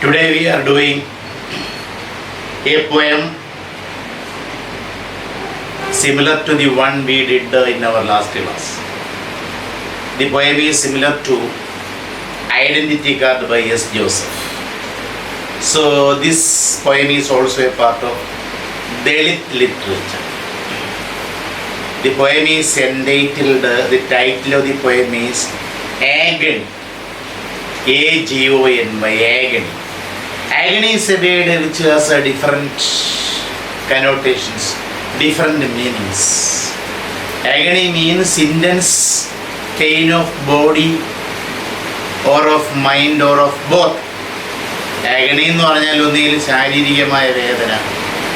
Today we are doing a poem similar to the one we did in our last class. The poem is similar to Identity Card by S. Joseph. So this poem is also a part of Dalit literature. The poem is entitled, the title of the poem is Agony. A-G-O-N-Y, Agony. Agony is a word which has different connotations, different meanings. Agony means intense pain of body or of mind or of both. Agony എന്ന് പറഞ്ഞാൽ ഒന്നുകിൽ ശാരീരികമായ വേദന,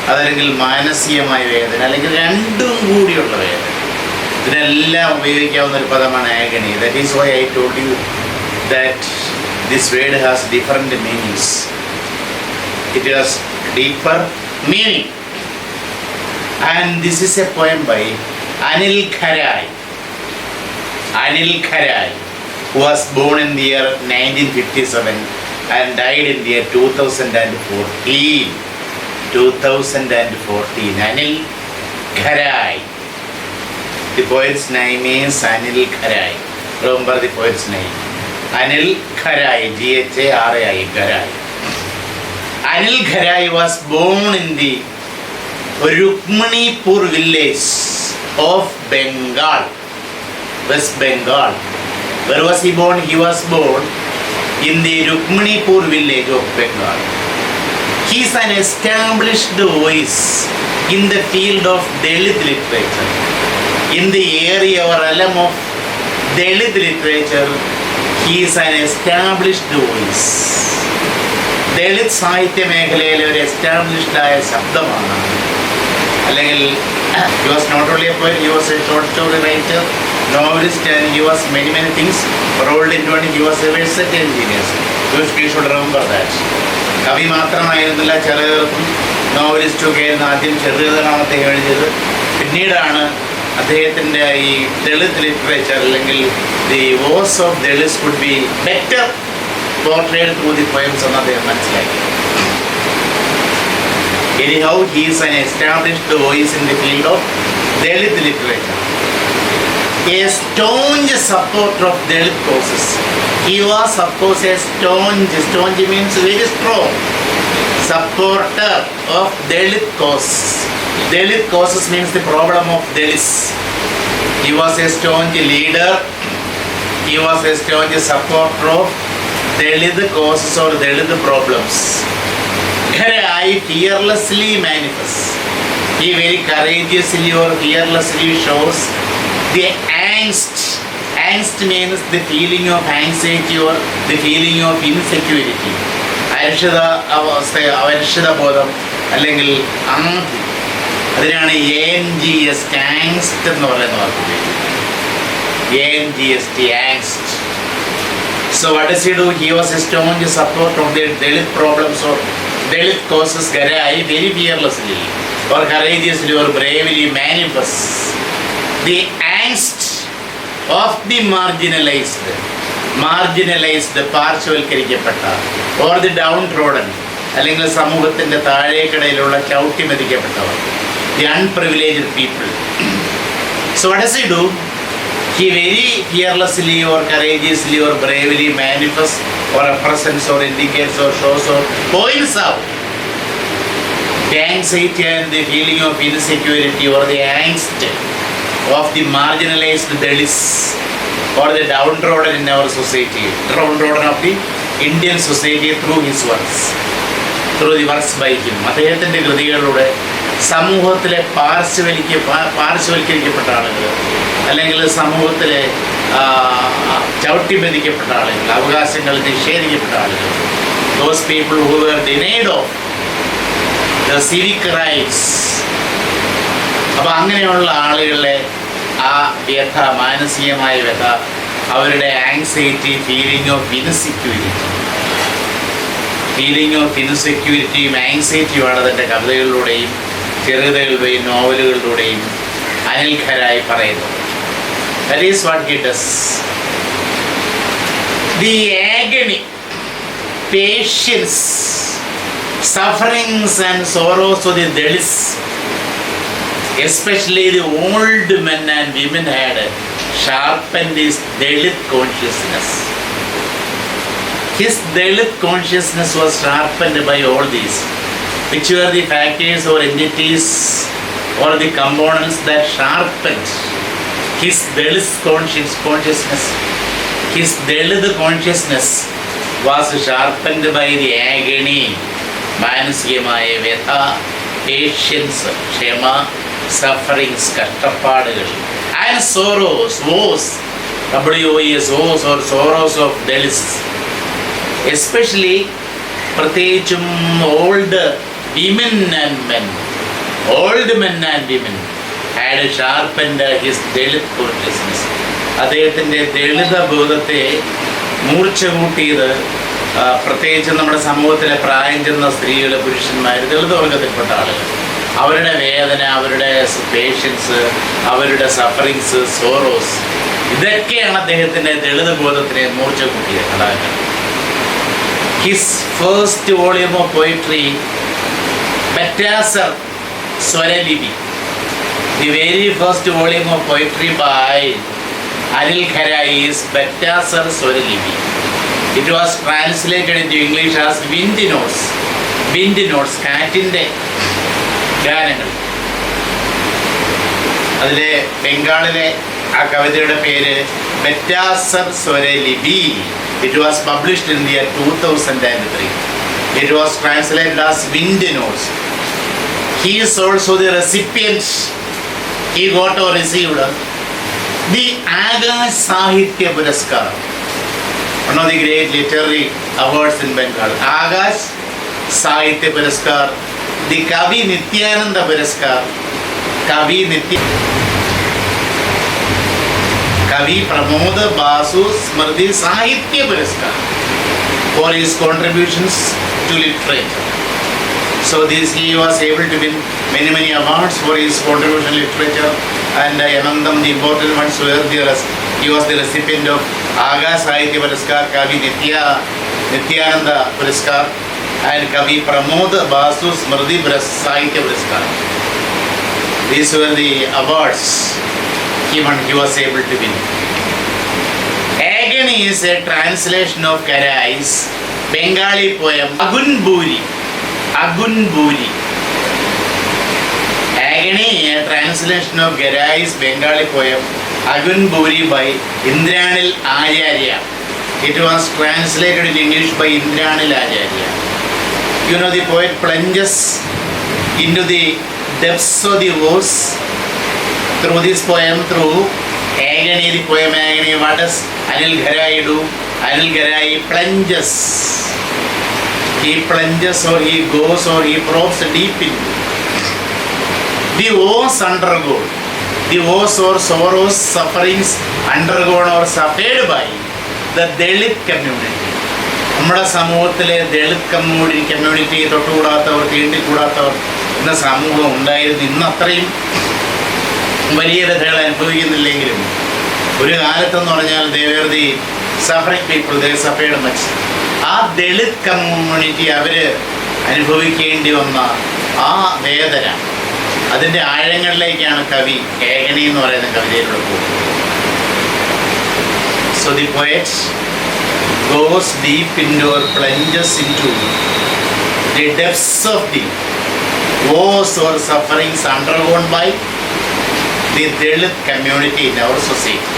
അതല്ലെങ്കിൽ മാനസികമായ വേദന, അല്ലെങ്കിൽ രണ്ടും കൂടിയുള്ള വേദന. ഇതിനെല്ലാം ഉപയോഗിക്കാവുന്ന ഒരു പദമാണ് agony. That is why I told you that this word has different meanings. It has deeper meaning. And this is a poem by Anil Kharai. Anil Kharai, who was born in the year 1957 and died in the year 2014. 2014. Anil Kharai. The poet's name is Anil Kharai. Remember the poet's name. Anil Kharai, G-H-A-R-A-I, Kharai. Anil Kharai was born in the Rukmanipur village of Bengal, West Bengal. Where was he born? He was born in the Rukmanipur village of Bengal. He is an established voice in the field of Dalit literature. In the area or realm of Dalit literature, he is an established voice. Dalit സാഹിത്യ മേഖലയിലെ ഒരു established ആയ ശബ്ദമാണ്. അല്ലെങ്കിൽ he was not only a poet, he was a short story writer, novelist, and he was many things rolled into one. He was a versatile genius. We should remember that. കവി മാത്രമായിരുന്നില്ല, ചെറുകഥക്കും നോവലിസ്റ്റും ഒക്കെ ആയിരുന്നു ആദ്യം ചെറുകഥകളാണ് അദ്ദേഹം എഴുതിയത്. പിന്നീടാണ് അദ്ദേഹത്തിൻ്റെ ഈ ദളിത് ലിറ്ററേച്ചർ അല്ലെങ്കിൽ the voice of Dalits could be better portrayed through the poems of the മനസ്സിലാക്കി. Anyhow, he is an established voice in the field of Dalit literature. A staunch supporter of Dalit causes. He was, of course, a staunch means very strong supporter of Dalit causes. Dalit causes means the problem of Dalits. He was a staunch leader. He was a staunch supporter of Dalit causes or Dalit problems. Kharai fearlessly manifests. He very courageously or fearlessly shows the angst. Angst means the feeling of anxiety or the feeling of insecurity. അരക്ഷിത ബോധം അല്ലെങ്കിൽ ആംതി, അതിനാണ് ANGS, angst എന്ന് പറയുന്ന വാക്ക്. ANGST, angst. So what does he do? He was a staunch supporter of the Dalit problems or Dalit causes. Kharai very fearlessly or courageously or bravely manifests the angst of the marginalized, പാർശ്വവൽക്കരിക്കപ്പെട്ട, or the downtrodden, അല്ലെങ്കിൽ സമൂഹത്തിൻ്റെ താഴേക്കിടയിലുള്ള ചവിട്ടിമെതിക്കപ്പെട്ടവർ, the unprivileged people. So what does he do? He very fearlessly or courageously or bravely manifests or represents or indicates or shows or points out the anxiety and the feeling of insecurity or the angst of the marginalized Dalits or the downtrodden in our society, downtrodden of the Indian society through his works, through the works by him. അദ്ദേഹത്തിൻ്റെ കൃതികളിലൂടെ സമൂഹത്തിലെ പാർശ്വവൽക്കരിക്കപ്പെട്ട ആളുകൾ, അല്ലെങ്കിൽ സമൂഹത്തിലെ ചവിട്ടിമെതിക്കപ്പെട്ട ആളുകൾ, അവകാശങ്ങൾ നിഷേധിക്കപ്പെട്ട ആളുകൾ, those people who were denied of the civic rights. അപ്പോൾ അങ്ങനെയുള്ള ആളുകളെ ആ വ്യഥ, മാനസികമായ വ്യഥ, അവരുടെ ആങ്സൈറ്റി, ഫീലിംഗ് ഓഫ് ഇൻസെക്യൂരിറ്റിയും ആങ്സൈറ്റിയുമാണ് അതിൻ്റെ കവിതകളിലൂടെയും ചെറുകഥകളിലൂടെയും നോവലുകളിലൂടെയും അനിൽ ഖരായി പറയുന്നത്. That is what he does. The agony patience, sufferings and sorrows of the Dalits, especially the old men and women, had sharpened his Dalit consciousness. His Dalit consciousness was sharpened by all these, which were the factors or entities or the components that sharpened his Dalit consciousness. His Dalit consciousness was sharpened by the agony, മാനസികമായ വ്യഥ, patience, ക്ഷമ, sufferings, കഷ്ടപ്പാടുകൾ, and sorrows, woes, WOES, woes or sorrows of Dalits, especially പ്രത്യേകിച്ചും old women and men, old men and women had sharpened his Dalit consciousness. അദ്ദേഹത്തിൻ്റെ ദളിത ബോധത്തെ മൂർച്ച കൂട്ടിയത് പ്രത്യേകിച്ച് നമ്മുടെ സമൂഹത്തിലെ പ്രായം ചെന്ന സ്ത്രീകൾ, പുരുഷന്മാർ, ദളിത് വർഗത്തിൽപ്പെട്ട ആളുകൾ, അവരുടെ വേദന, അവരുടെ പേഷ്യൻസ്, അവരുടെ സഫറിങ്സ്, സോറോസ്, ഇതൊക്കെയാണ് അദ്ദേഹത്തിൻ്റെ ദളിത് ബോധത്തിനെ മൂർച്ച കൂട്ടിയ ഘടകങ്ങൾ. His first volume of poetry, Battasar Swaralipi, the very first volume of poetry by Anil Kharai is Battasar Swaralipi. It was translated into English as wind notes. Wind notes, കാറ്റിൻ്റെ ഗാനങ്ങൾ. അതിലെ ബംഗാളിലെ ആ കവിതയുടെ പേര് ബറ്റാസർ Swaralipi. It was published in the year 2003. It was translated as wind notes. He is also the recipient. He got or received the Agash Sahitya Puraskar, one of the great literary awards in Bengal. Agash Sahitya Puraskar, the Kavi Nityananda Puraskar, Kavi Pramod Basu Smriti Sahitya Puraskar for his contributions to literature. So this he was able to win many awards for his contribution to literature, and among them the important ones were he was the recipient of Agash Sahitya Puraskar, Kavi Nityananda Puraskar, and Kavi Pramod Basu Smriti Sahitya Puraskar. These were the awards he was able to win. Agony is a translation of Karai's Bengali poem Agun Buri. Agony, a translation of Garai's Bengali poem Agun Buri by Indranil Acharya. It was translated in English by Indranil Acharya. You know, the poet plunges into the depths of the woes through this poem, through agony, the poem Agony. What does Anil Gharayi do? Anil Gharayi plunges. He plunges, or he goes, or he probes deep in. The woes undergone, the woes or sorrows, sufferings undergone or suffered by the Dalit community. നമ്മുടെ സമൂഹത്തിലെ Dalit community തൊട്ടുകൂടാത്തവർ, തീണ്ടിക്കൂടാത്തവർ എന്ന സമൂഹം ഉണ്ടായിരുന്നു. ഇന്ന് അത്രയും വലിയ രഥകൾ അനുഭവിക്കുന്നില്ലെങ്കിലും ഒരു കാലത്തെന്ന് പറഞ്ഞാൽ they were the suffering people, they suffered much. ആ ദളിത് കമ്മ്യൂണിറ്റി അവർ അനുഭവിക്കേണ്ടി വന്ന ആ വേദന, അതിൻ്റെ ആഴങ്ങളിലേക്കാണ് കവി ഏകനി എന്ന് പറയുന്ന കവിതയിലൂടെ പോകുന്നത്. So the poet goes deep into or plunges into the depths of the woes or sufferings undergone by the Dalit community in our society.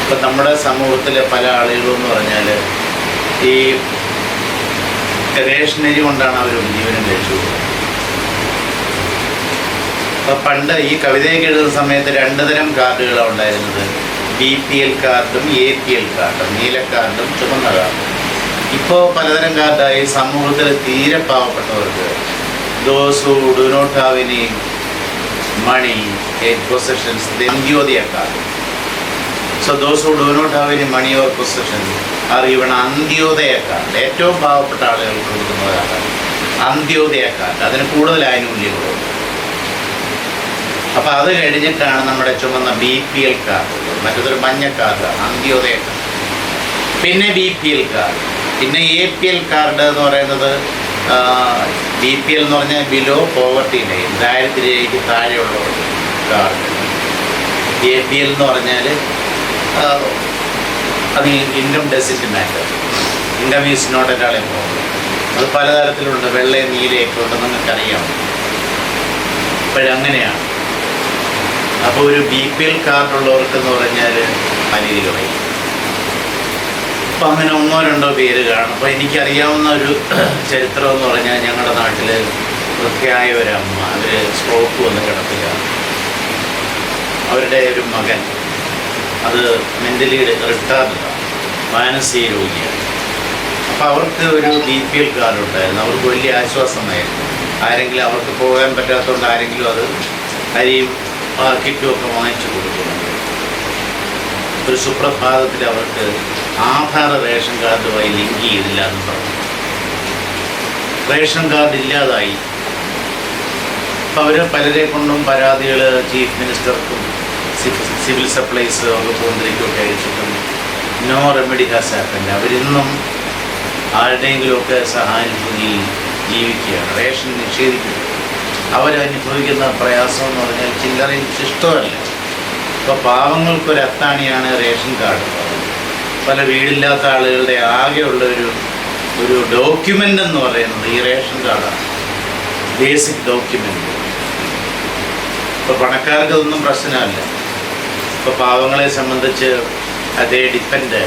ഇപ്പം നമ്മുടെ സമൂഹത്തിലെ പല ആളുകളും എന്ന് പറഞ്ഞാൽ ഈ റേഷനരി കൊണ്ടാണ് അവർ ജീവനം കഴിച്ചു. അപ്പോൾ പണ്ട് ഈ കവിതയൊക്കെ എഴുതുന്ന സമയത്ത് 2 തരം കാർഡുകളാണ് ഉണ്ടായിരുന്നത്. BPL കാർഡും APL കാർഡും, നീല കാർഡും ചുവന്ന കാർഡും. ഇപ്പോൾ പലതരം കാർഡായി. സമൂഹത്തിൽ തീരെ പാവപ്പെട്ടവർക്ക്, those who do not have any money in possessions, the Antyodaya card. So those who do not have any money or possessions are given Antyodaya card. ഏറ്റവും പാവപ്പെട്ട ആളുകൾക്ക് കൊടുക്കുന്ന കാർഡാണ് അന്ത്യോദയ കാർഡ്. അതിന് കൂടുതൽ ആനുകൂല്യങ്ങളുണ്ട്. അപ്പോൾ അത് കഴിഞ്ഞിട്ടാണ് നമ്മുടെ ചുമന്ന BPL കാർഡ്, മറ്റൊരു മഞ്ഞ കാർഡാണ് അന്ത്യോദയ കാർഡ്. പിന്നെ BPL കാർഡ്, പിന്നെ APL കാർഡ് എന്ന് പറയുന്നത് BPL എന്ന് പറഞ്ഞാൽ ബിലോ പോവർട്ടി ലൈൻ, ദാരിദ്ര്യരേഖയ്ക്ക് താഴെയുള്ള കാർഡ്. APL എന്ന് പറഞ്ഞാൽ അത് income doesn't matter, income is not at all important. അത് പലതരത്തിലുണ്ട്, വെള്ളയും നീലയൊക്കെ ഉണ്ടെന്ന് നിങ്ങൾക്കറിയാം. ഇപ്പോഴങ്ങനെയാണ്. അപ്പോൾ ഒരു BPL കാർഡുള്ളവർക്കെന്ന് പറഞ്ഞാൽ അനീതികളായി. അപ്പോൾ അങ്ങനെ 1-2 പേര് കാണും. അപ്പോൾ എനിക്കറിയാവുന്ന ഒരു ചരിത്രം എന്ന് പറഞ്ഞാൽ, ഞങ്ങളുടെ നാട്ടിൽ വൃദ്ധയായ ഒരമ്മ, അവർ സ്ട്രോക്ക് വന്ന് കിടപ്പില്ല. അവരുടെ ഒരു മകൻ അത് മെൻ്റലി റിട്ടാർഡാണ്, മാനസിക രോഗിയാണ്. അപ്പോൾ അവർക്ക് ഒരു BPL കാർഡ് ഉണ്ടായിരുന്നു. അവർക്ക് വലിയ ആശ്വാസമായിരുന്നു. ആരെങ്കിലും അവർക്ക് പോകാൻ പറ്റാത്തതുകൊണ്ട് ആരെങ്കിലും അത് അരിയും കിറ്റുമൊക്കെ വാങ്ങിച്ചു കൊടുക്കുന്നുണ്ട്. ഒരു സുപ്രഭാതത്തിൽ അവർക്ക് ആധാർ റേഷൻ കാർഡുമായി ലിങ്ക് ചെയ്തില്ല എന്ന് പറഞ്ഞു. റേഷൻ കാർഡ് ഇല്ലാതായി. അപ്പം അവർ പലരെ കൊണ്ടും പരാതികൾ ചീഫ് മിനിസ്റ്റർക്കും സിവിൽ സപ്ലൈസ് വകുപ്പ് മന്ത്രിക്കുമൊക്കെ അയച്ചിട്ടും നോ റെമഡി ഹാസ് ഹാപ്പൻഡ്. അവരിന്നും ആരുടെയെങ്കിലുമൊക്കെ സഹാനുഭൂതിയിൽ ജീവിക്കുകയാണ്. റേഷൻ നിഷേധിക്കുന്നു. അവരനുഭവിക്കുന്ന പ്രയാസം എന്ന് പറഞ്ഞാൽ ചില്ലറയും ശിഷ്ടമല്ല. ഇപ്പോൾ പാവങ്ങൾക്കൊരു അത്താണിയാണ് റേഷൻ കാർഡ്. പല വീടില്ലാത്ത ആളുകളുടെ ആകെയുള്ള ഒരു ഡോക്യുമെൻ്റ് എന്ന് പറയുന്നത് ഈ റേഷൻ കാർഡാണ്, ബേസിക് ഡോക്യുമെൻ്റ്. ഇപ്പോൾ പണക്കാർക്ക് അതൊന്നും പ്രശ്നമല്ല. ഇപ്പോൾ പാവങ്ങളെ സംബന്ധിച്ച് അതേ depend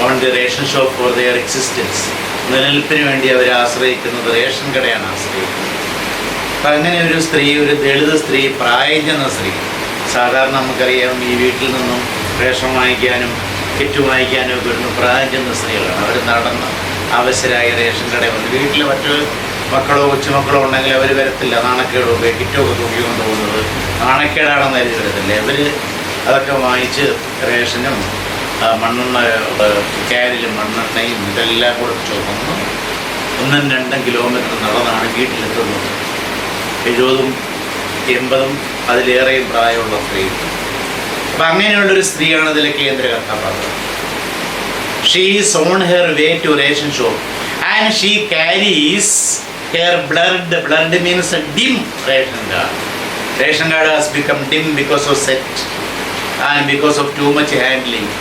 on the ration shop for their existence. നിലനിൽപ്പിന് വേണ്ടി അവർ ആശ്രയിക്കുന്നത് റേഷൻ കടയാണ് ആശ്രയിക്കുന്നത്. അപ്പം അങ്ങനെ ഒരു സ്ത്രീ, ഒരു ദളിത് സ്ത്രീ, പ്രായം ചെന്ന സ്ത്രീ, സാധാരണ നമുക്കറിയാം ഈ വീട്ടിൽ നിന്നും റേഷൻ വാങ്ങിക്കാനും കിറ്റ് വാങ്ങിക്കാനും ഒക്കെ വരുന്ന പ്രായം ചെന്ന സ്ത്രീകളാണ്. അവർ നടന്ന് അവശരായ റേഷൻ കടയിൽ വന്ന്, വീട്ടിൽ മറ്റു മക്കളോ കൊച്ചുമക്കളോ ഉണ്ടെങ്കിൽ അവർ വരത്തില്ല. നാണക്കേടോ കിറ്റൊക്കെ തൂക്കിക്കൊണ്ട് പോകുന്നത് നാണക്കേടാണെന്ന് കരുതി വരത്തില്ല. അവർ അതൊക്കെ വാങ്ങിച്ച് റേഷനും മണ്ണെണ്ണ ക്യാരിലും മണ്ണെണ്ണയും ഇതെല്ലാം കൂടെ ചുമന്ന് 1-2 കിലോമീറ്റർ നടന്നാണ് വീട്ടിലെത്തുന്നത്. 70, 80 അതിലേറെയും പ്രായമുള്ള സ്ത്രീ. അപ്പം അങ്ങനെയുള്ളൊരു സ്ത്രീയാണ് ഇതിലെ കേന്ദ്ര കഥാപാത്രം. She is on her way to ration shop and she carries her blurred means a dim ration card. Ration card has become dim because of sweat and because of too much handling.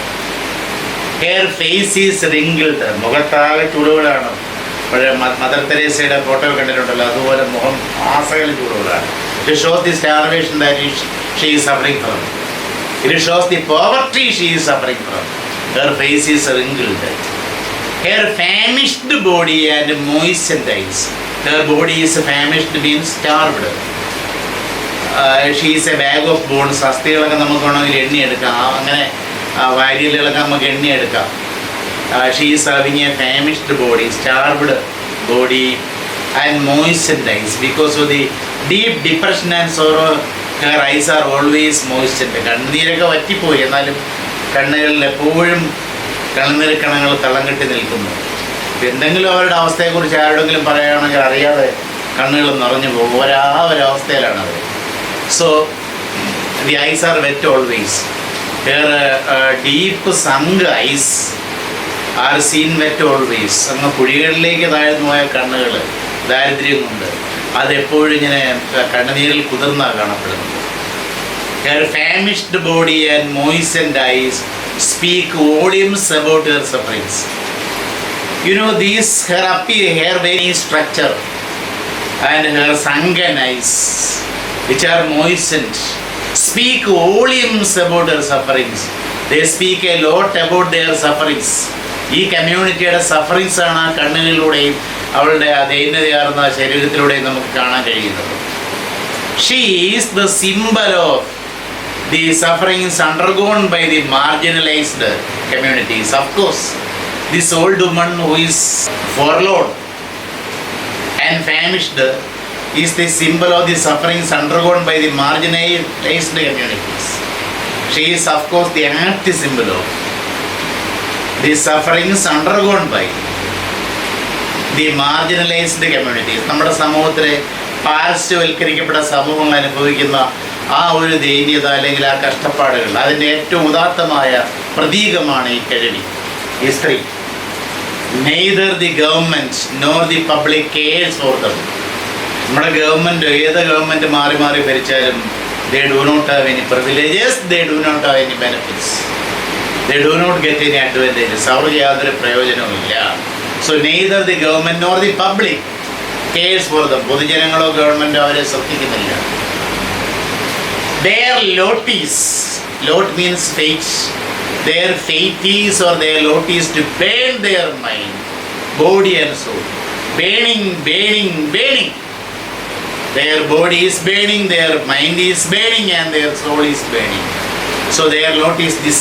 Her face is wrinkled. മുഖത്താകെ ചുടുകളാണ്. പഴയ mother തെരേസയുടെ photo കണ്ടിട്ടുണ്ടല്ലോ, അതുപോലെ മുഖം ആസകലം ചൂടുകളാണ്. It shows the starvation that she is suffering from. It shows the poverty she is suffering from. Her face is wrinkled. Her famished body and moistened eyes. Her body is famished means starved. She is a bag of bones. അസ്ഥികളൊക്കെ നമുക്ക് വേണമെങ്കിൽ എണ്ണിയെടുക്കാം. അങ്ങനെ വാരിയലുകളൊക്കെ നമുക്ക് എണ്ണിയെടുക്കാം. She is having a famished body, starved body and moistened eyes. Because of the deep depression and sorrow, her eyes are always moistened. കണ്ണുനീരൊക്കെ വറ്റിപ്പോയി, എന്നാലും കണ്ണുകളിൽ എപ്പോഴും കണ്ണുനീർ കണങ്ങൾ തളം കെട്ടി നിൽക്കുന്നു. എന്തെങ്കിലും അവരുടെ അവസ്ഥയെക്കുറിച്ച് ആരോടെങ്കിലും പറയുകയാണെങ്കിൽ അറിയാതെ കണ്ണുകൾ നിറഞ്ഞു പോകും. ഒരവസ്ഥയിലാണ് അവർ. So the eyes are wet always. Her deep sunk eyes are seen wet always. അങ്ങ് കുഴികളിലേക്ക് താഴ്ന്നു പോയ കണ്ണുകൾ ദാരിദ്ര്യം കൊണ്ട് അതെപ്പോഴും ഇങ്ങനെ കണ്ണുനീരിൽ കുതിർന്നാണ് കാണപ്പെടുന്നത്. Her famished body and moistened eyes speak volumes about her sufferings. You know, these her hair veiny structure and her sunken eyes which are moistened speak volumes about their sufferings. They speak a lot about their sufferings. ഈ കമ്മ്യൂണിറ്റിയുടെ sufferings ആണ് ആ കണ്ണുകളിലൂടെയും അവളുടെ ആ ദൈന്യതയാർന്ന ശരീരത്തിലൂടെയും നമുക്ക് കാണാൻ കഴിയുന്നത്. She is the symbol of the sufferings undergone by the marginalized communities. Of course, this old woman who is forlorn and famished is the symbol of the sufferings undergone by the marginalized communities. She is, of course, the apt symbol of the sufferings undergone by the marginalized communities. നമ്മുടെ സമൂഹത്തിലെ പാർശ്വവൽക്കരിക്കപ്പെട്ട സമൂഹങ്ങൾ അനുഭവിക്കുന്ന ആ ഒരു ദൈന്യത അല്ലെങ്കിൽ ആ കഷ്ടപ്പാടുകൾ, അതിൻ്റെ ഏറ്റവും ഉദാത്തമായ പ്രതീകമാണ് ഈ കിഴവി, ഈ സ്ത്രീ. Neither the government nor the public cares for them. നമ്മുടെ ഗവൺമെൻറ്, ഏത് ഗവൺമെൻറ് മാറി മാറി ഭരിച്ചാലും they do not have any privileges, they do not have any benefits, they do not get any advantages. അവർക്ക് യാതൊരു പ്രയോജനവുമില്ല. So neither the government nor the public cares for them. പൊതുജനങ്ങളോ ഗവൺമെൻറ്റോ അവരെ ശ്രദ്ധിക്കുന്നില്ല. Their lot means fate. Their fate is, or their lot is to burn their mind, body and soul. Burning. Their body is burning, their mind is burning, and their soul is burning. So their lot is this.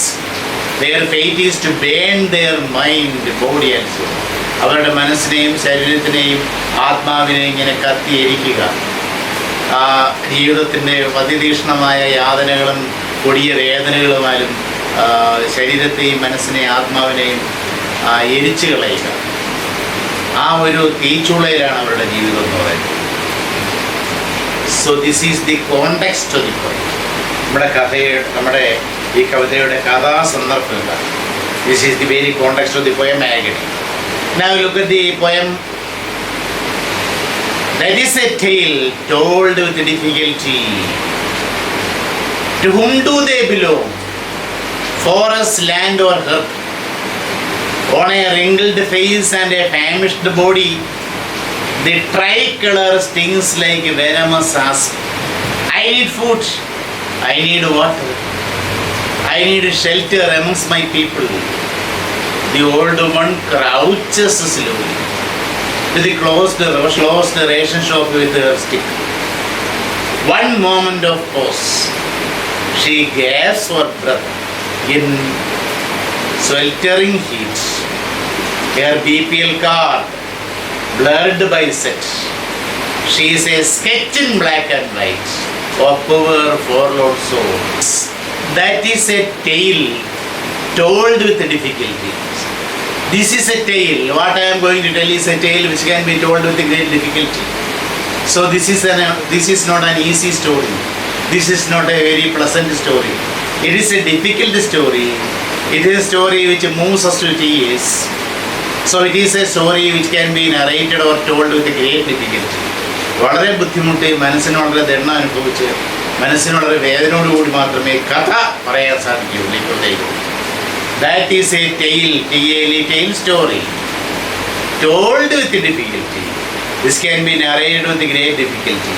Their fate is to burn their mind, body and soul. അവരുടെ മനസ്സിനെയും ശരീരത്തിനെയും ആത്മാവിനെയും ഇങ്ങനെ കത്തിയിരിക്കുക. ആ ജീവിതത്തിൻ്റെ അതിതീക്ഷ്ണമായ യാതനകളും കൊടിയ വേദനകളുമായാലും ശരീരത്തെയും മനസ്സിനെയും ആത്മാവിനെയും എരിച്ചു കളയുക. ആ ഒരു തീച്ചുളയിലാണ് അവരുടെ ജീവിതം എന്ന് പറയുന്നത്. So this is the context of the point. നമ്മുടെ ഈ കവിതയുടെ കഥാസന്ദർഭം എന്താണ്? This is the very context of the poem agony. Now look at the poem. That is a tale told with difficulty. To whom do they belong? Forest, land or earth? On a wrinkled face and a famished body, the tricolor stings like venomous asp. I need food, I need water, I need shelter amongst my people. The old woman crouches slowly to the closed ration shop with her stick. One moment of pause. She gasps for breath in sweltering heat. Her BPL card blurred by set. She is a sketch in black and white of poor forlorn souls. That is a tale told with difficulty. This is a tale. What I am going to tell is a tale which can be told with great difficulty. So this is not an easy story. This is not a very pleasant story. It is a difficult story. It is a story which moves us to tears. So it is a story which can be narrated or told with great difficulty. വളരെ ബുദ്ധിമുട്ടി, മനസ്സിന് വളരെ ദണ്ണം അനുഭവിച്ച്, മനസ്സിന് വളരെ വേദനയോടുകൂടി മാത്രമേ കഥ പറയാൻ സാധിക്കുകയുള്ളൂ. That is a tale, tale story, told with difficulty. This can be narrated with great difficulty.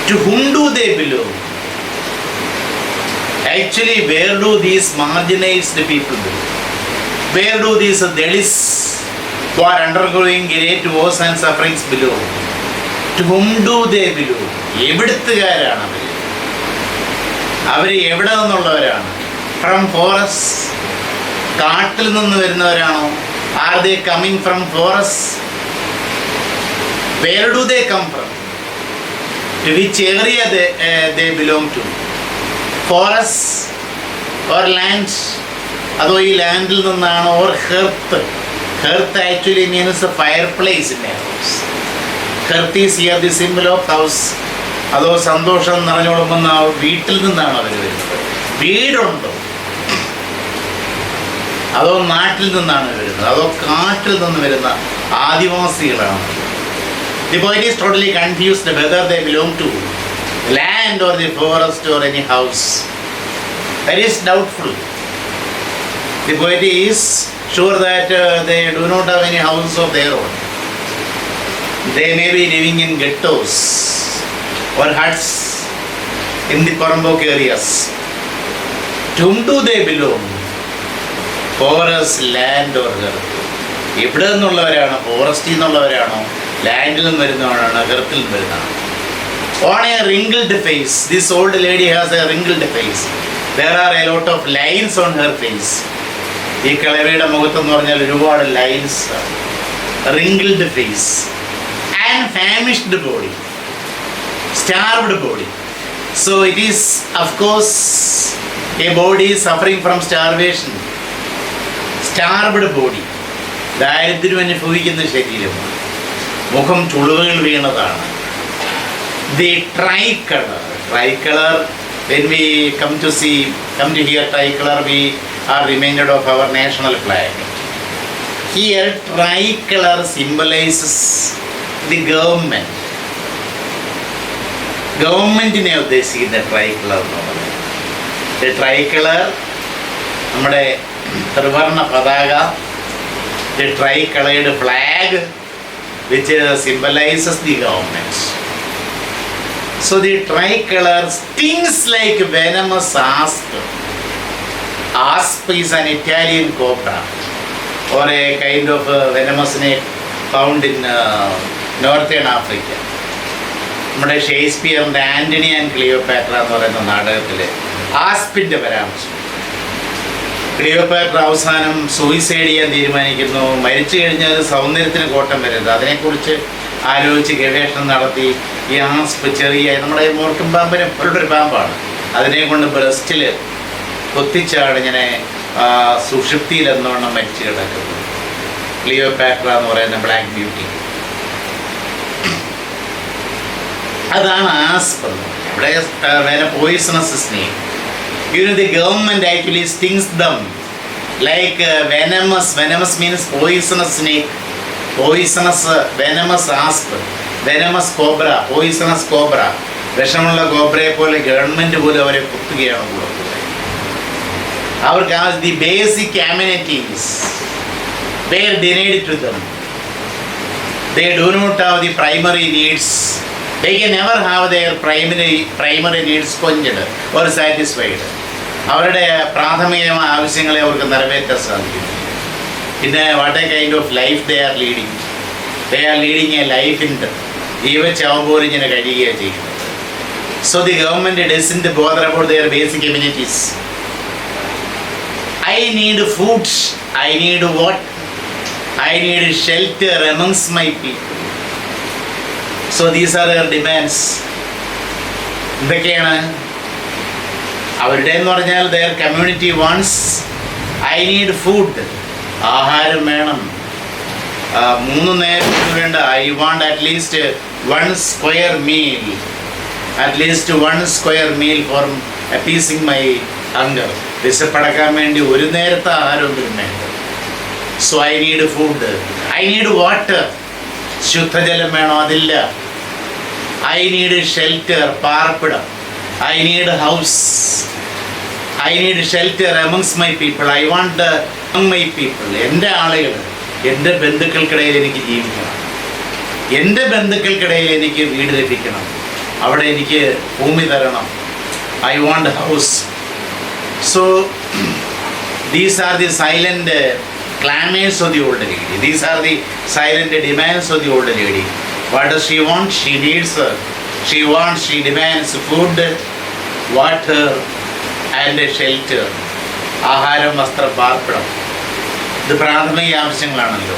To whom do they belong? Actually, where do these marginalized people belong? Where do these Dalits who are undergoing great wars and sufferings belong? To whom do they belong? എവിടുത്തുകാരാണ് അവർ? അവർ എവിടെ നിന്നുള്ളവരാണ്? From forest, കാട്ടിൽ നിന്ന് വരുന്നവരാണോ? Are they coming from forest? Where do they come from? To which area they belong to? Forest or land? അതോ ഈ ലാൻഡിൽ നിന്നാണോ? Or hearth? Hearth actually means fireplace in a house. Hearth is here the symbol of house. അതോ സന്തോഷം നിറഞ്ഞോളുമ്പെന്ന വീട്ടിൽ നിന്നാണ് അവർ വരുന്നത്? വീടുണ്ടോ? അതോ നാട്ടിൽ നിന്നാണ് വരുന്നത്? അതോ കാട്ടിൽ നിന്ന് വരുന്ന ആദിവാസികളാണ്? The poet is totally confused whether they belong to land or the forest or any house. That is doubtful. The poet is sure that they do not have any house of their own. They may be living in ghettos or huts in the Porambok areas. To whom do they belong? Forest, land or earth? ഇവിടെ നിന്നുള്ളവരാണോ, ഫോറസ്റ്റിൽ നിന്നുള്ളവരാണോ, ലാൻഡിൽ നിന്ന് വരുന്നവരാണോ, എർത്തിൽ നിന്ന് വരുന്നതാണോ? On a wrinkled face, this old lady has a wrinkled face. There are a lot of lines on her face. ഈ കിളവിയുടെ മുഖത്തെന്ന് പറഞ്ഞാൽ ഒരുപാട് lines, wrinkled face. And famished body, starved body. So it is of course a body suffering from starvation. Starved body, ദാരിദ്ര്യം അനുഭവിക്കുന്ന ശരീരമാണ്, മുഖം ചുളിവുകൾ വീണതാണ്. The tricolor, when we come to hear tricolor, we are reminded of our national flag. Here tricolor symbolizes the government. ഗവൺമെൻറ്റിനെ ഉദ്ദേശിക്കുന്ന tricolour എന്ന് പറയുന്നത്. The tricolor, നമ്മുടെ ത്രിവർണ്ണ പതാക, the tricolored flag which symbolizes the government. So the tricolor stings like venomous asp. Asp is an Italian cobra or a kind of venomous snake found in Northern Africa. നമ്മുടെ ഷേക്സ്പിയറിൻ്റെ Antony and Cleopatra എന്ന് പറയുന്ന നാടകത്തിൽ ആസ്പിൻ്റെ പരാമർശം. Cleopatra അവസാനം suicide ചെയ്യാൻ തീരുമാനിക്കുന്നു. മരിച്ചു കഴിഞ്ഞാൽ സൗന്ദര്യത്തിന് കോട്ടം വരരുത്, അതിനെക്കുറിച്ച് ആലോചിച്ച് ഗവേഷണം നടത്തി ഈ ആസ്പ് ചെറിയ നമ്മുടെ മൂർക്കും പാമ്പിനെ പോലുള്ളൊരു പാമ്പാണ്, അതിനെ കൊണ്ട് ബ്രസ്റ്റിൽ കൊത്തിച്ചാണ് ഇങ്ങനെ സുഷുപ്തിയിൽ എന്നോണം മരിച്ചു കിടക്കുന്നത്. ക്ലിയോപാട്ര എന്ന് പറയുന്ന ബ്ലാക്ക് ബ്യൂട്ടി, അതാണ് ആസ്പ്. ഇവിടെ വേറെ poisonous snake. The government actually stings them like venomous. Venomous means poisonous snake. Poisonous, venomous asp, venomous cobra, poisonous cobra. വിഷമുള്ള കോബ്രയെ പോലെ ഗവൺമെൻറ് പോലും അവരെ കുത്തുകയാണ് കൊടുക്കുന്നത്. അവർക്ക് the basic amenities were denied to them. They do not have the primary needs. They can never have their primary needs quenched or satisfied. അവരുടെ പ്രാഥമികമായ ആവശ്യങ്ങളെ അവർക്ക് നിറവേറ്റാൻ സാധിക്കും. പിന്നെ what a kind of life they are leading a life in ജീവച്ചാവുമ്പോൾ ഇങ്ങനെ കഴിയുകയാണ് ചെയ്യുന്നത്. So the government doesn't bother about their basic amenities. I need food, I need water, I need shelter amongst my people. So these are their demands. എന്തൊക്കെയാണ് അവരുടെ എന്ന് പറഞ്ഞാൽ their community wants, I need food, ആഹാരം വേണം, 3 നേരത്തിന് വേണ്ട, I want at least 1 square meal, at least 1 square meal for appeasing my hunger. വിശപ്പടക്കാൻ വേണ്ടി ഒരു നേരത്തെ ആഹാരമൊന്നും വേണ്ട. So I need food, I need water, ശുദ്ധജലം വേണം, അതില്ല. I need shelter, പാർപ്പിടം. I need house, I need shelter amongst my people. I want among my people, എൻ്റെ ആളുകൾ, എൻ്റെ ബന്ധുക്കൾക്കിടയിൽ എനിക്ക് ജീവിക്കണം, എൻ്റെ ബന്ധുക്കൾക്കിടയിൽ എനിക്ക് വീട് ലഭിക്കണം, അവിടെ എനിക്ക് ഭൂമി തരണം. I want house. So these are the silent clamors of the old lady. These are the silent demands of the old lady. What does she want? She needs, she demands food, water and shelter. ആഹാരം, വസ്ത്രം, പാർപ്പിടം, ഇത് പ്രാഥമിക ആവശ്യങ്ങളാണല്ലോ.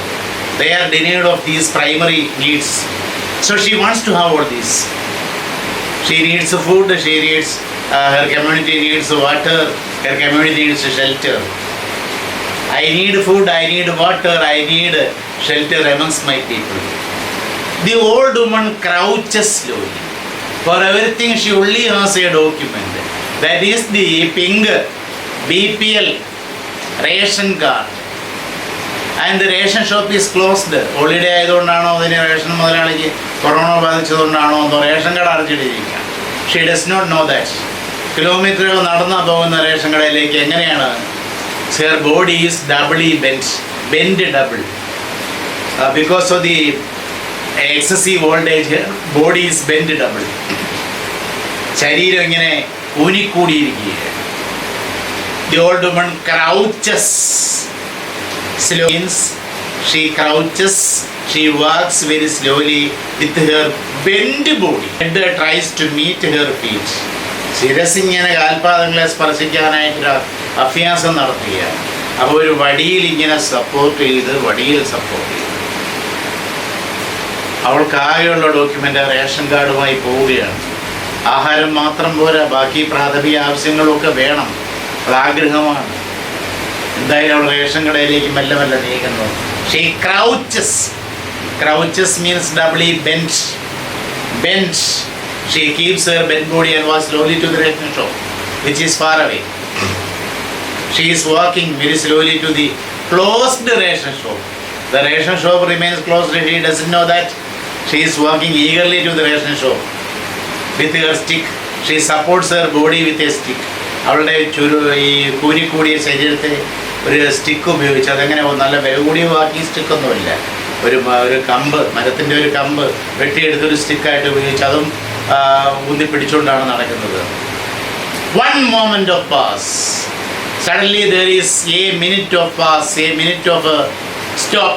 They are denied of these primary needs. So she wants to have all these. She needs food, she needs, her community needs water, her community needs shelter. I need food, I need water, I need shelter amongst my people. The old woman crouches slowly. For everything she only has a document. That is the pink BPL ration card. And the ration shop is closed. Holiday ആയതുകൊണ്ടാണോ, അതിന് ration മുതലാളിക്ക് corona ബാധിച്ചതുകൊണ്ടാണോ എന്തോ ration കട അടച്ചിട്ടിരിക്കുക. She does not know that. കിലോമീറ്ററുകൾ നടന്നു പോകുന്ന ration കടയിലേക്ക് എങ്ങനെയാണ്? Her body is doubly bent double. Because of the excessive voltage, body is bent double. ശരീരം ഇങ്ങനെ ഊനിക്കൂടിയിരിക്കുകയാണ്. The old woman crouches. Slow means she crouches, she walks very slowly with her bent body and tries to meet her feet. ശിരസിങ്ങനെ കാൽപാദങ്ങളെ സ്പർശിക്കാനായിട്ടൊരു അഭ്യാസം നടത്തുകയാണ്. അപ്പോൾ ഒരു വടിയിൽ ഇങ്ങനെ support ചെയ്ത് അവൾക്കാകെയുള്ള document ration കാർഡുമായി പോവുകയാണ്. ആഹാരം മാത്രം പോരാ, ബാക്കി പ്രാഥമിക ആവശ്യങ്ങളൊക്കെ വേണം. അത് ആഗ്രഹമാണ്. എന്തായാലും അവൾ റേഷൻ കടയിലേക്ക് മെല്ലെ നീങ്ങുന്നു. She crouches means doubly bent. She keeps her bent body and walks slowly to the ration shop, which is far away. She is walking very slowly to the closed ration shop. The ration shop remains closed. She doesn't know that. She is walking eagerly to the ration shop. With her stick, she supports her body with a stick. അവളുടെ ഈ കൂനിക്കൂടിയ ശരീരത്തെ ഒരു stick ഉപയോഗിച്ച്, അതെങ്ങനെ നല്ല വില കൂടിയ walking സ്റ്റിക്കൊന്നുമില്ല, ഒരു കമ്പ്, മരത്തിൻ്റെ ഒരു കമ്പ് വെട്ടിയെടുത്തൊരു സ്റ്റിക്കായിട്ട് ഉപയോഗിച്ച് അതും ഊന്നി പിടിച്ചുകൊണ്ടാണ് നടക്കുന്നത്. One moment of pause. Suddenly there is a minute of pause, a minute of stop.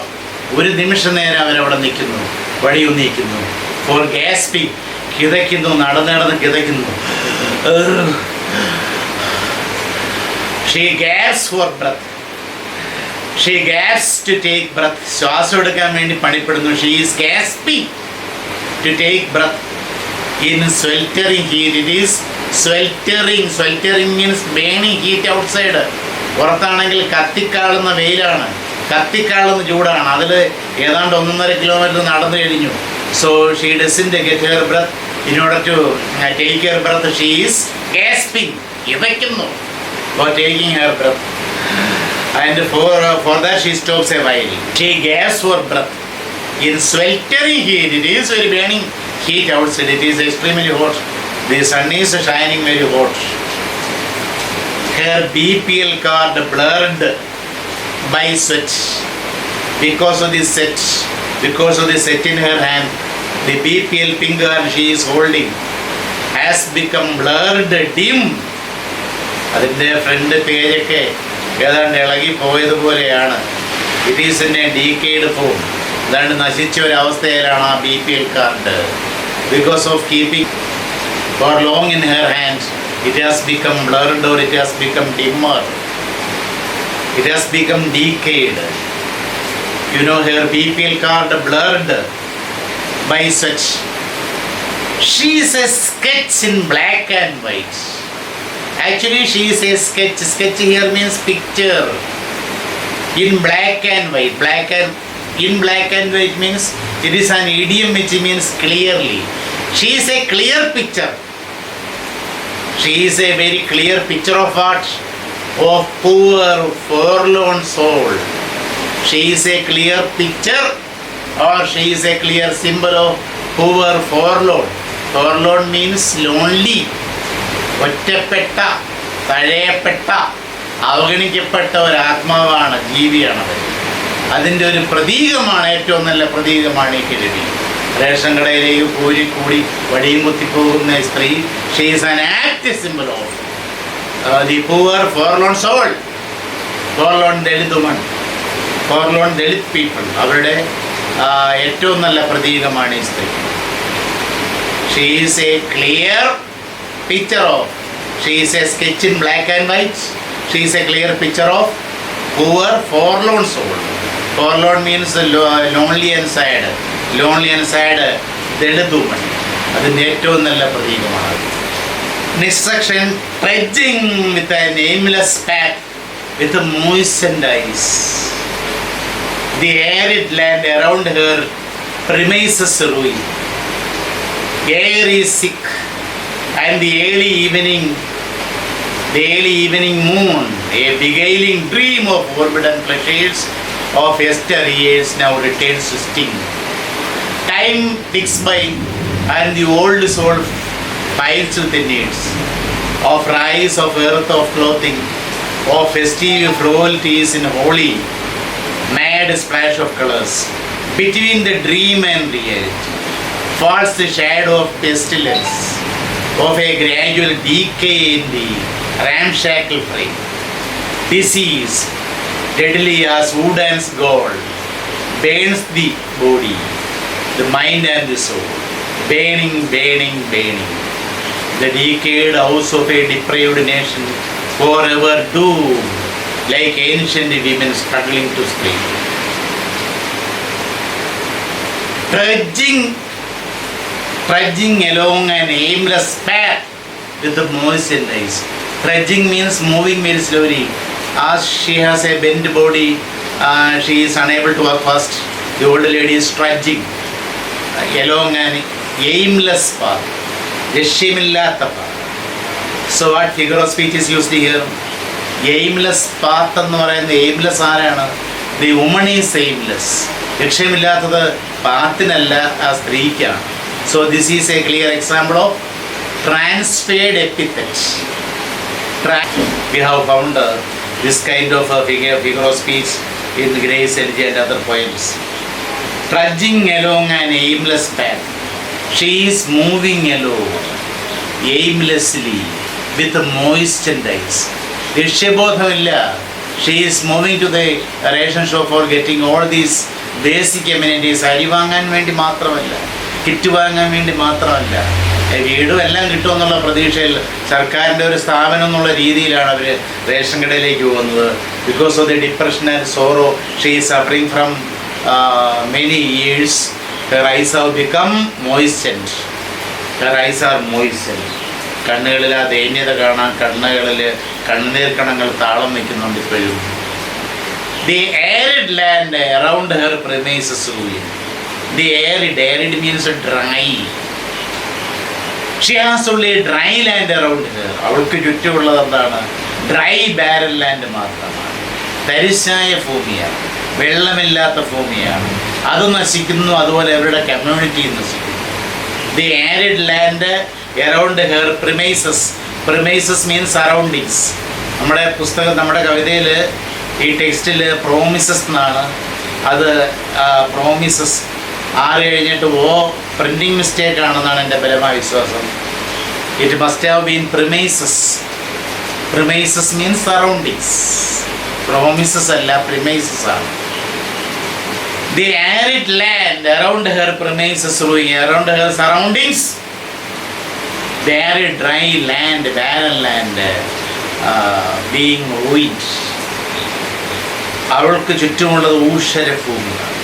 ഒരു നിമിഷ നേരം അവരവിടെ നിൽക്കുന്നു, വഴിയൊന്നിക്കുന്നു. For gasping, കിതയ്ക്കുന്നു, നടന്ന് കിതയ്ക്കുന്നു. She gasps for breath. She gasps to take breath. ശ്വാസം എടുക്കാൻ വേണ്ടി പണിപ്പെടുന്നു. She is gasping to take breath in sweltering heat. It is sweltering. Sweltering means burning heat outside. പുറത്താണെങ്കിൽ കത്തിക്കാളുന്ന വെയിലാണ്, കത്തിക്കാളുന്ന ചൂടാണ്. അതിൽ ഏതാണ്ട് 1.5 കിലോമീറ്റർ നടന്നു കഴിഞ്ഞു. So she doesn't get her breath. In order to take her breath, she is gasping. ഇതയ്ക്കുന്നു for taking her breath. And for that she stops a while. She gasps for breath. In sweltering heat, it is very burning heat outside. It is extremely hot. The sun is shining very hot. Her BPL card blurred by sweat. Because of the set in her hand, the BPL pink card she is holding has become blurred, dim. അതിൻ്റെ front പേജൊക്കെ ഏതാണ്ട് ഇളകി പോയതുപോലെയാണ്. It is in a decayed form. ഏതാണ്ട് നശിച്ച ഒരവസ്ഥയിലാണ് ആ BPL card. Because of keeping for long in her hand, it has become blurred or it has become dimmer. It has become decayed. You know, her BPL card blurred by such. She is a sketch in black and white. Actually, she is a sketch. Sketch here means picture. In black and white. In black and white means it is an idiom which means clearly. She is a clear picture. She is a very clear picture of what? Of poor, forlorn soul. She is a clear picture, or she is a clear symbol of poor, forlorn. Forlorn means lonely. ഒറ്റപ്പെട്ട, തഴയപ്പെട്ട, അവഗണിക്കപ്പെട്ട ഒരാത്മാവാണ്, ജീവിയാണത്. അതിൻ്റെ ഒരു പ്രതീകമാണ്, ഏറ്റവും നല്ല പ്രതീകമാണ് ഈ കിഴവി. Ration കടയിലേക്ക് കൂടി വടിയും കുത്തിപ്പോകുന്ന സ്ത്രീ. She is an apt symbol of the poor forlorn soul. Forlorn Dalit woman, forlorn Dalit people, അവരുടെ ഏറ്റവും നല്ല പ്രതീകമാണ് ഈ സ്ത്രീ. She is a clear picture of, she is a sketch in black and white. She is a clear picture of poor, forlorn soul. Forlorn means lonely and sad. Lonely and sad, Dalit woman, അതിൻ്റെ ഏറ്റവും നല്ല പ്രതീകമാണ്. Next section, trudging with a nameless path with moistened eyes. The arid land around her premises ruin. Air is sick. And the early evening moon, a beguiling dream of forbidden pleasures of yesteryears, now returns to sting. Time ticks by, and the old soul files with the needs of rice, of earth, of clothing, of festive frivolities in holy, mad splash of colors. Between the dream and reality falls the shadow of pestilence. of a gradual decay in the ramshackle frame. Disease, deadly as wood and gold, burns the body, the mind and the soul. Burning, burning, burning. The decayed house of a depraved nation, forever doomed, like ancient women struggling to sleep. Trudging along an aimless path with the moistened eyes. Trudging means moving very slowly. As she has a bent body, she is unable to walk fast. The old lady is trudging along an aimless path. ലക്ഷ്യമില്ലാത്ത path. So what figure of speech is used here? Aimless path എന്ന് പറയുന്നത് aimless ആരാണ്? The woman is aimless. ലക്ഷ്യമില്ലാത്തത് പാത്തിനല്ല, ആ സ്ത്രീക്കാണ്. So this is a clear example of transferred epithet. We have found this kind of figure of speech in Grace Elegy and other poems. Trudging along an aimless path. She is moving along aimlessly with moistened eyes. ലക്ഷ്യബോധമില്ല. She is moving to the ration shop for getting all these basic amenities. അരി വാങ്ങാൻ വേണ്ടി മാത്രമല്ല, kit വാങ്ങാൻ വേണ്ടി മാത്രമല്ല, വീടും എല്ലാം കിട്ടുമെന്നുള്ള പ്രതീക്ഷയിൽ സർക്കാരിൻ്റെ ഒരു സ്ഥാപനം എന്നുള്ള രീതിയിലാണ് അവർ റേഷൻ കടയിലേക്ക് പോകുന്നത്. Because of the depression and sorrow she is suffering from many years. her eyes have become moistened. her eyes are moistened. കണ്ണുകളിൽ ആ ദൈന്യത കാണാൻ, കണ്ണുകളിൽ കണ്ണുനീർ കണങ്ങൾ താളം വയ്ക്കുന്നുണ്ട് ഇപ്പോഴും. The arid land around her premises ruin. The arid means dry. She has only dry land around her. അവൾക്ക് ചുറ്റുമുള്ളത് എന്താണ്? ഡ്രൈ ബാരൽ ലാൻഡ് മാത്രമാണ്. തരിശായ ഭൂമിയാണ്, വെള്ളമില്ലാത്ത ഭൂമിയാണ്. അത് നശിക്കുന്നു, അതുപോലെ അവരുടെ കമ്മ്യൂണിറ്റി നശിക്കുന്നു. The arid land around her premises. Premises means surroundings. നമ്മുടെ പുസ്തകം, നമ്മുടെ കവിതയിൽ ഈ ടെക്സ്റ്റിൽ പ്രോമിസസ് എന്നാണ്. അത് പ്രോമിസസ് 6 കഴിഞ്ഞിട്ട് പ്രിൻറ്റിങ് മിസ്റ്റേക്ക് ആണെന്നാണ് എൻ്റെ ബലമായ വിശ്വാസം. It must have been premises. Premises means surroundings. Promises അല്ല, പ്രിമൈസസ് ആണ്. The arid land around her premises ruin. Around her surroundings, the arid dry land, barren land being ruined. അവൾക്ക് ചുറ്റുമുള്ളത് ഊഷരഭൂമിയാണ്.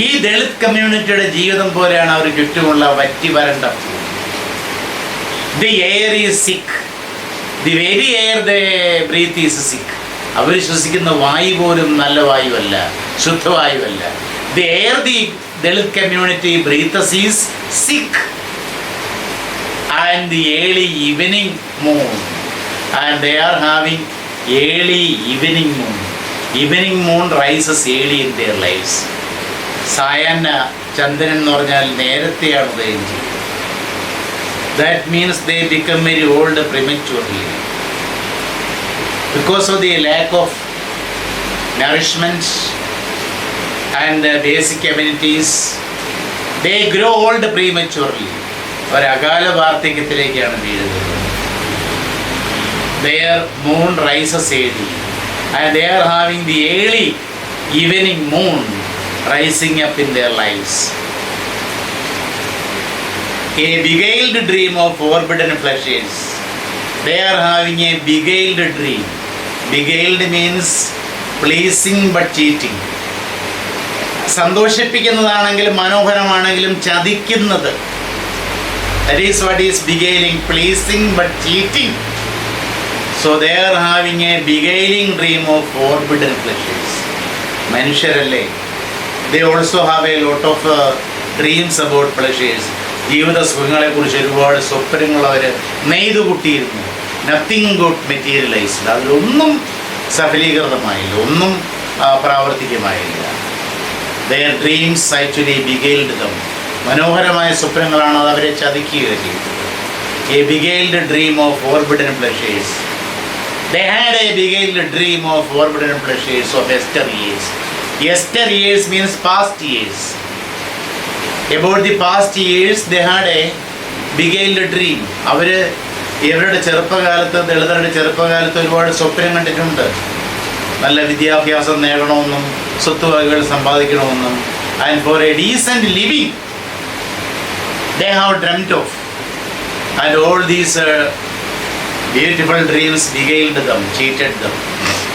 ഈ ദളിത് കമ്മ്യൂണിറ്റിയുടെ ജീവിതം പോലെയാണ് അവർ ചുറ്റുമുള്ള വറ്റി വരണ്ട ഭൂമി. The air is sick. The very air they breathe is sick. അവർ ശ്വസിക്കുന്ന വായു പോലും നല്ല വായുവല്ല, ശുദ്ധവായുവല്ല. The air the Dalit community breathes is sick. And the early evening moon. And they are having early evening moon. Evening moon rises early in their lives. സായാഹ്ന ചന്ദ്രൻ എന്ന് പറഞ്ഞാൽ നേരത്തെയാണ് ഉദയം ചെയ്യുന്നത്. That means they become very old prematurely. Because of the lack of nourishment and basic amenities, they grow old prematurely. ഒരു അകാല വാർദ്ധക്യത്തിലേക്കാണ് വീഴുന്നത്. Their moon rises early and they are having the early evening moon rising up in their lives. A beguiled dream of forbidden pleasures. They are having a beguiled dream. Beguiled means pleasing but cheating. സന്തോഷിപ്പിക്കുന്നതാണെങ്കിലും മനോഹരമാണെങ്കിലും ചതിക്കുന്നത്. That is what is beguiling, pleasing but cheating. So they are having a beguiling dream of forbidden pleasures. മനുഷ്യരല്ലേ, they also have a lot of dreams about pleasures. ജീവിത സുഖങ്ങളെ കുറിച്ച് ഒരുപാട് സ്വപ്നങ്ങൾ അവർ നെയ്തുകൂട്ടിയിരുന്നു. Nothing good materialised. അതിലൊന്നും സഫലീകൃതമായില്ല, ഒന്നും പ്രാവർത്തികമായില്ല. their dreams actually beguiled them. മനോഹരമായ സ്വപ്നങ്ങളാണ് അത് അവരെ ചതിക്കുക ചെയ്തത്. a beguiled dream of forbidden pleasures. They had a beguiled dream of forbidden pleasures of yesteryears. Yesteryears means past years. About the past years they had a beguiled dream. അവർ ഇവരുടെ ചെറുപ്പകാലത്ത്, ദളിതരുടെ ചെറുപ്പകാലത്ത് ഒരുപാട് സ്വപ്നം കണ്ടിട്ടുണ്ട്. നല്ല വിദ്യാഭ്യാസം നേടണമെന്നും സ്വത്തുവകകൾ സമ്പാദിക്കണമെന്നും. And for a decent living they have dreamt of. And all these beautiful dreams beguiled them, cheated them.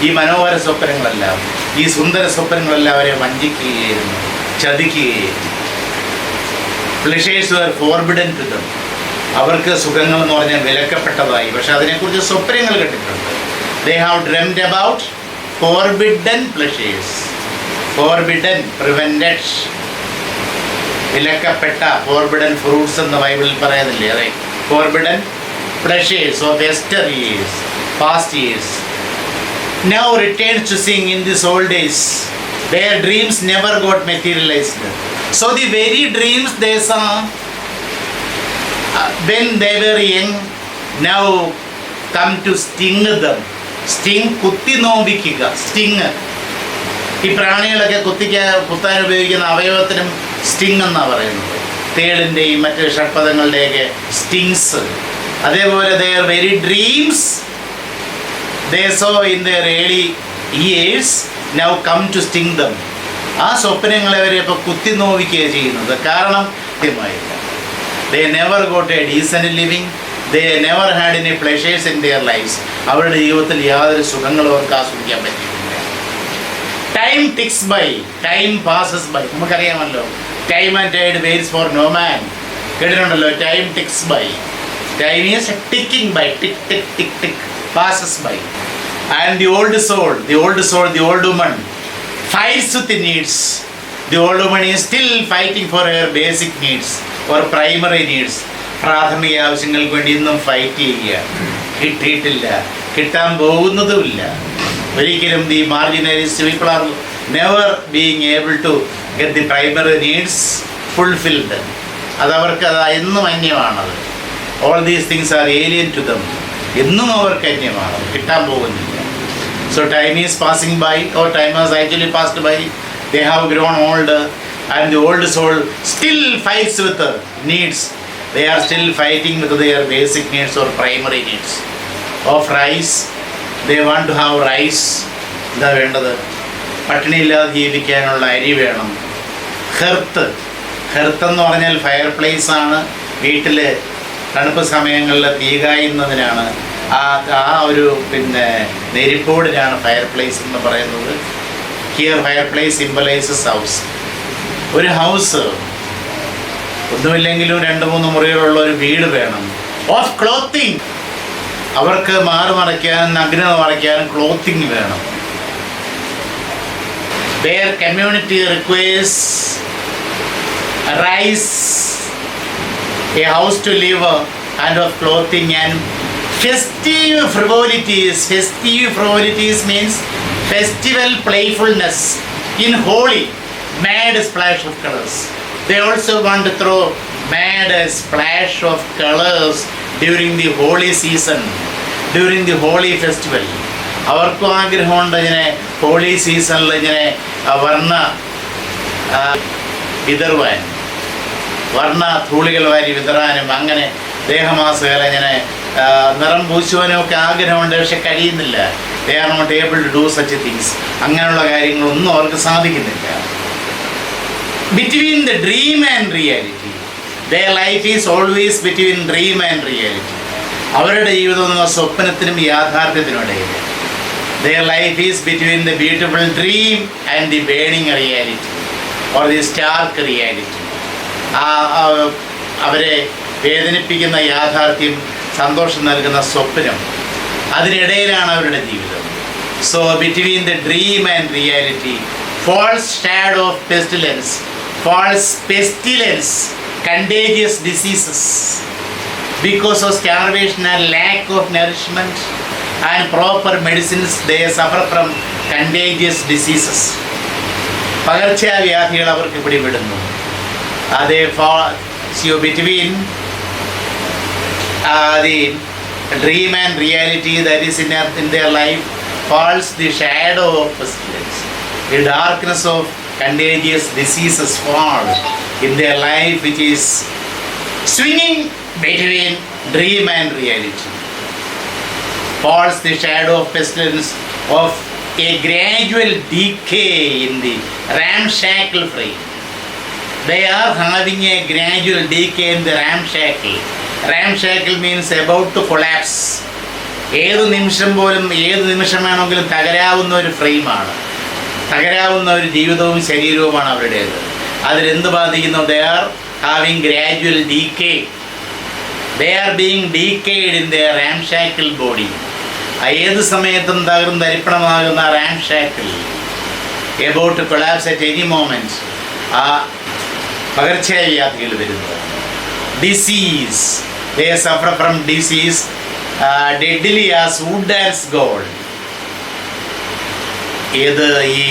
ഈ മനോഹര സ്വപ്നങ്ങളെല്ലാം, ഈ സുന്ദര സ്വപ്നങ്ങളെല്ലാം അവരെ വഞ്ചിക്കുകയായിരുന്നു, ചതിക്കുകയായിരുന്നു. Pleasures were forbidden to them. അവർക്ക് സുഖങ്ങൾ എന്ന് പറഞ്ഞാൽ വിലക്കപ്പെട്ടതായി. പക്ഷെ അതിനെക്കുറിച്ച് സ്വപ്നങ്ങൾ കണ്ടിട്ടുണ്ട്. They have dreamt about forbidden pleasures. Forbidden, prevented, വിലക്കപ്പെട്ട, ഫോർബിഡൻ ഫ്രൂട്ട്സ് എന്ന് ബൈബിളിൽ പറയുന്നില്ലേ? അതെ, forbidden pleasures of yesteryears, past years, now returns to sing in these old days. Their dreams never got materialized. So the very dreams they saw when they were young now come to sting them. Sting, കുത്തി നോവിക്കുക. Sting, ഈ പ്രാണികളൊക്കെ കുത്താൻ ഉപയോഗിക്കുന്ന അവയവത്തിനും sting എന്നാണ് പറയുന്നത്. തേളിൻ്റെയും മറ്റ് ഷഡ്പദങ്ങളുടെയൊക്കെ stings. അതേപോലെ their very dreams they saw in their early years now come to sting them. ആ സ്വപ്നങ്ങളെ അവരെ ഇപ്പോൾ കുത്തി നോവിക്കുകയാണ് ചെയ്യുന്നത്. കാരണം കൃത്യമായില്ല. They never got a decent living. They never had any pleasures in their lives. അവരുടെ ജീവിതത്തിൽ യാതൊരു സുഖങ്ങളും അവർക്ക് ആസ്വദിക്കാൻ പറ്റിയിട്ടില്ല. Time ticks by, time passes by. നമുക്കറിയാമല്ലോ, time and tide waits for no man. കേട്ടിട്ടുണ്ടല്ലോ, time ticks by. Time is ticking by, tick, tick, tick, tick, passes by. And the old soul, the old woman fights with the needs. The old woman is still fighting for her basic needs or primary needs. പ്രാഥമിക ആവശ്യങ്ങൾക്ക് വേണ്ടി ഇന്നും fight ചെയ്യുക. കിട്ടിയിട്ടില്ല, കിട്ടാൻ പോകുന്നതുമില്ല. ഒരിക്കലും the marginalised people are never being able to get the primary needs fulfilled. അതവർക്ക് എന്നും അന്യമാണത്. All these things are alien to them. എന്നും അവർക്ക് അന്യമാണ്, കിട്ടാൻ പോകുന്നില്ല. So time is passing by, or time has actually passed by. They have grown old and the old soul still fights with needs. They are still fighting with their basic needs or primary needs. Of rice, they want to have rice. എന്താ വേണ്ടത്? പട്ടിണിയില്ലാതെ ജീവിക്കാനുള്ള അരി വേണം. ഹെർത്ത് എന്ന് പറഞ്ഞാൽ fire place ആണ്. വീട്ടിൽ തണുപ്പ് സമയങ്ങളിൽ തീ കായുന്നതിനാണ്. ആ ഒരു നെരിപ്പോടിനാണ് ഫയർ പ്ലേസ് എന്ന് പറയുന്നത്. Here fire place symbolises house. ഒരു ഹൗസ് ഒന്നുമില്ലെങ്കിലും 2-3 മുറികളുള്ള ഒരു വീട് വേണം. ഓഫ് ക്ലോത്തിങ്, അവർക്ക് മാറ് മറയ്ക്കാനും നഗ്നത മറയ്ക്കാനും ക്ലോത്തിങ് വേണം. Their community requires rice, a house to live, and of clothing and festive frivolities. Festive frivolities means festival playfulness in holy mad splash of colors. They also want to throw mad splash of colors during the holy season, during the holy festival. അവർക്കും ആഗ്രഹമുണ്ട് ഇങ്ങനെ holy സീസണിൽ ഇങ്ങനെ വർണ്ണ വിതറുവാൻ, വർണ്ണ ധൂളികൾ വാരി വിതറാനും അങ്ങനെ ദേഹമാസകല ഇങ്ങനെ നിറം പൂശുവാനും ഒക്കെ ആഗ്രഹമുണ്ട്. പക്ഷെ കഴിയുന്നില്ല. They are not able to do such things. അങ്ങനെയുള്ള കാര്യങ്ങളൊന്നും അവർക്ക് സാധിക്കുന്നില്ല. Between the dream and reality, their life is always between dream and reality. അവരുടെ ജീവിതം എന്ന സ്വപ്നത്തിനും യാഥാർത്ഥ്യത്തിനും ഇടയിൽ. Their life is between the beautiful dream and the burning reality or the stark reality. അവരെ വേദനിപ്പിക്കുന്ന യാഥാർത്ഥ്യം, സന്തോഷം നൽകുന്ന സ്വപ്നം, അതിനിടയിലാണ് അവരുടെ ജീവിതം. So between the dream and reality, false shadow of pestilence, contagious diseases. Because of starvation and lack of nourishment and proper medicines, they suffer from contagious diseases. പകർച്ചവ്യാധികൾ അവർക്ക് പിടിപെടുന്നു. അതേ between the dream and reality that is in their life falls the shadow of pestilence. The darkness of contagious diseases fall in their life, which is swinging between dream and reality. Falls the shadow of pestilence of a gradual decay in the ramshackle frame. They are having a gradual decay in the ramshackle. Ramshackle means about to collapse. ഏത് നിമിഷം വേണമെങ്കിലും തകരാവുന്ന ഒരു ഫ്രെയിമാണ്, തകരാവുന്ന ഒരു ജീവിതവും ശരീരവുമാണ് അവരുടേത്. അതിലെന്ത് ബാധിക്കുന്നു? They are having gradual decay. They are being decayed in their ramshackle body. ഏത് സമയത്തും തരിപ്പണമാകുന്ന ramshackle about to collapse at any moment. ആ പകർച്ചവ്യാധികൾ വരുന്നത്. Disease, they suffer from disease deadly as wood as gold. ഏത് ഈ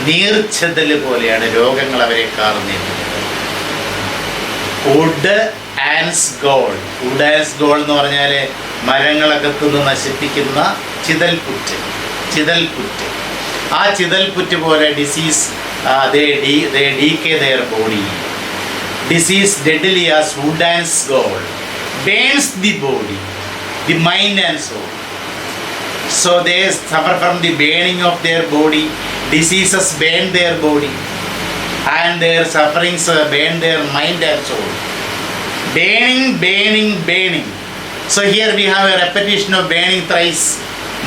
നീർച്ചതല് പോലെയാണ് രോഗങ്ങൾ അവരെ കാർന്നിരുന്നത്. Wood ants gold. Wood ants gold എന്ന് പറഞ്ഞാൽ മരങ്ങളകത്തുനിന്ന് നശിപ്പിക്കുന്ന ചിതൽപുറ്റ്. ആ ചിതൽപുറ്റ് പോലെ disease decay their body. Disease deadly as wood ants gold burns the body, the mind and soul. So they suffer from the burning of their body. Diseases burn their body and their sufferings burn their mind and soul. Burning. So here we have a repetition of burning thrice.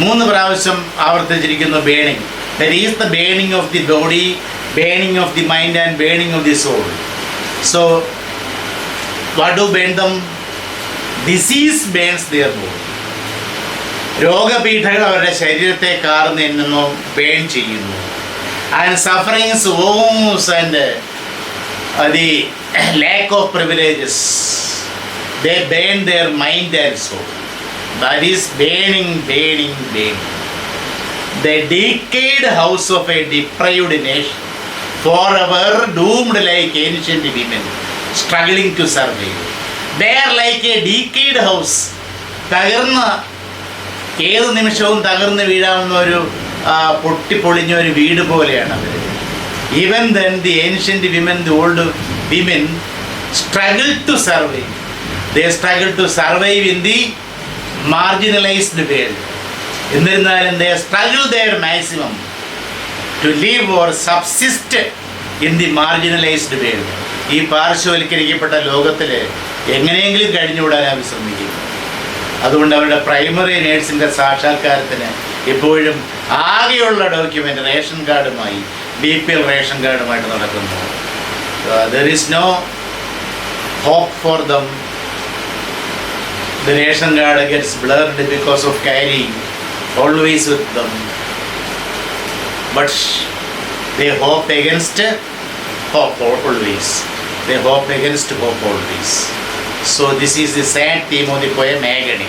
3 പ്രാവശ്യം ആവർത്തിച്ചിരിക്കുന്നു burning. That is the burning of the body, burning of the mind and burning of the soul. So what do burn them? Disease burns their body. രോഗപീഠകൾ അവരുടെ ശരീരത്തെ കാർന്നെന്നുന്നു burn ചെയ്യുന്നു. And sufferings, wounds and the lack of privileges, they burn their mind and soul. That is burning. The decayed house of a deprived nation, forever doomed like ancient women struggling to survive. They are like a decayed house. ഏത് നിമിഷവും തകർന്ന് വീഴാവുന്ന ഒരു പൊട്ടിപ്പൊളിഞ്ഞ ഒരു വീട് പോലെയാണ് അവർ. Even then the ancient women, the old women struggle to survive. They struggle to survive in the marginalised world. എന്നിരുന്നാലും they struggle their maximum to live or subsist in the marginalised world. ഈ പാർശ്വവൽക്കരിക്കപ്പെട്ട ലോകത്തിൽ എങ്ങനെയെങ്കിലും കഴിഞ്ഞുകൂടാൻ അവർ ശ്രമിക്കുന്നു. അതുകൊണ്ട് അവരുടെ primary നേഴ്സിൻ്റെ സാക്ഷാത്കാരത്തിന് എപ്പോഴും ആകെയുള്ള ഡോക്യുമെൻ്റ് റേഷൻ കാർഡുമായി, BPL റേഷൻ കാർഡുമായിട്ട് നടക്കുന്നു. There is no hope for them. The ration card gets blurred because of carrying always with them. But they hope against hope always. They hope against hope always. So this is the sad theme of the poem Agony.